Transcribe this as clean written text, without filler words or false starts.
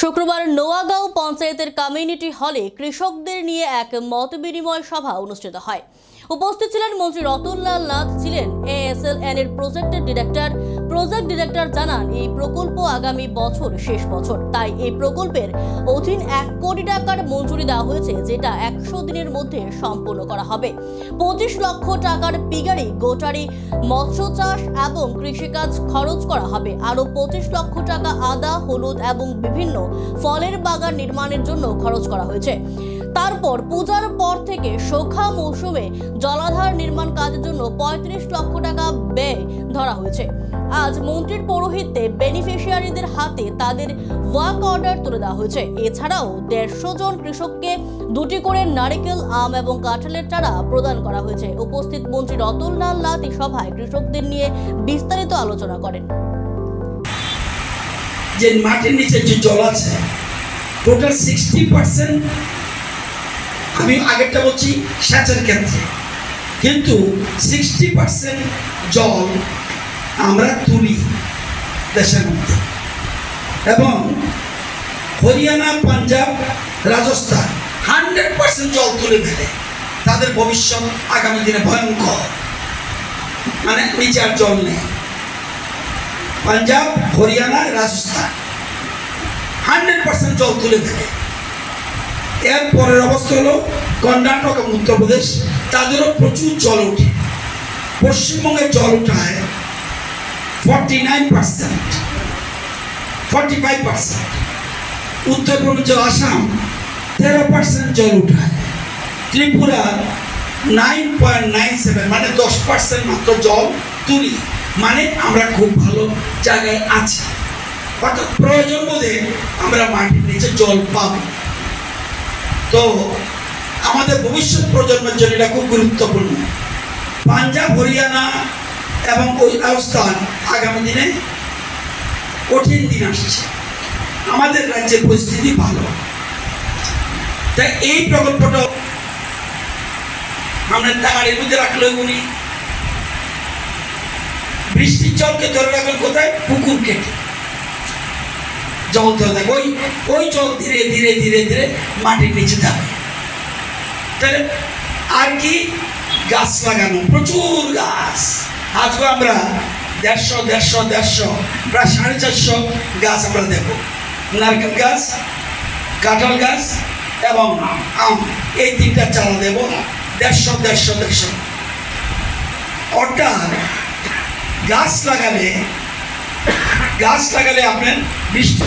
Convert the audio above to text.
শুক্রবার নোয়াগাঁও পঞ্চায়েতের কমিউনিটি হলে কৃষকদের নিয়ে এক মত বিনিময় সভা অনুষ্ঠিত হয়। উপস্থিত ছিলেন মন্ত্রী রতনলাল নাথ, ছিলেন ASLN এর প্রজেক্ট ডিরেক্টর জানান, এই প্রকল্প আগামী বছর শেষ বছর, তাই এই প্রকল্পের অধীন 1 কোটি টাকার মঞ্জুরি দেওয়া হয়েছে, যেটা 100 দিনের মধ্যে সম্পন্ন করা হবে। 25 লক্ষ টাকার পিগারি, গোটারি, মৎস্য চাষ এবং কৃষিকাজ খরচ করা হবে। আরো 25 লক্ষ টাকা আদা, হলুদ এবং বিভিন্ন ফলের বাগান নির্মাণের জন্য খরচ করা হয়েছে। তারপর পূজার পর থেকে শোখা মৌসুমে জলাধার নির্মাণ কাজের জন্য 35 লক্ষ টাকা ব্যয় ধরা হয়েছে। আজ মন্ত্রীর পৌরোহিত্যে বেনিফিশিয়ারিদের হাতে তাদের ওয়ার্ক অর্ডার তুলে দেওয়া হয়েছে। এছাড়াও 150 জন কৃষককে 2টি করে নারিকেল, আম এবং কাঁঠালের চারা প্রদান করা হয়েছে। উপস্থিত মন্ত্রী রতনলাল নাথ এই সভায় কৃষকদের নিয়ে বিস্তারিত আলোচনা করেন। যে মাটির নিচে যে জল আছে, টোটাল 60%, আমি আগেরটা বলছি সেচের ক্ষেত্রে, কিন্তু 60% জল আমরা তুলি দেশের মধ্যে, এবং হরিয়ানা, পাঞ্জাব, রাজস্থান 100% জল তুলে ফেলে। তাদের ভবিষ্যৎ আগামী দিনে ভয়ঙ্কর, মানে নিচে আর জল নেই। পাঞ্জাব, হরিয়ানা, রাজস্থান 100% জল তুলে ফেলে। এর পরের অবস্থা হলো কর্ণাটক এবং উত্তরপ্রদেশ, তাদেরও প্রচুর জল ওঠে। পশ্চিমবঙ্গের জল উঠায় 49%, 45%। উত্তরপূর্ব আসাম 13% জল উঠায়। ত্রিপুরা 9.97, মানে 10% মাত্র জল তুলি। মানে আমরা খুব ভালো জায়গায় আছি, অর্থাৎ প্রয়োজন বোধে আমরা মাটির নিচে জল পাব। তো আমাদের ভবিষ্যৎ প্রজন্মের জন্য এটা খুব গুরুত্বপূর্ণ। পাঞ্জাব, হরিয়ানা এবং ওই রাজস্থান আগামী দিনে কঠিন দিন আসছে। আমাদের রাজ্যের পরিস্থিতি ভালো, তাই এই প্রকল্পটা আমরা টাকার মধ্যে রাখলে উনি বৃষ্টির জলকে ধরে রাখবেন কোথায়? পুকুর কেটে জল ধরে থাকবে। ওই জল ধীরে ধীরে ধীরে ধীরে মাটির নিচে যাবে। তাহলে আর কি? গাছ লাগানো, প্রচুর গাছ। আজকে আমরা 150 প্রায় 450 গাছ আমরা দেবো। নারকেল গাছ, কাঁঠাল গাছ এবং আম, এই 3টা চারা দেবো। 150 অর্থাৎ গাছ লাগালে আপনার বৃষ্টি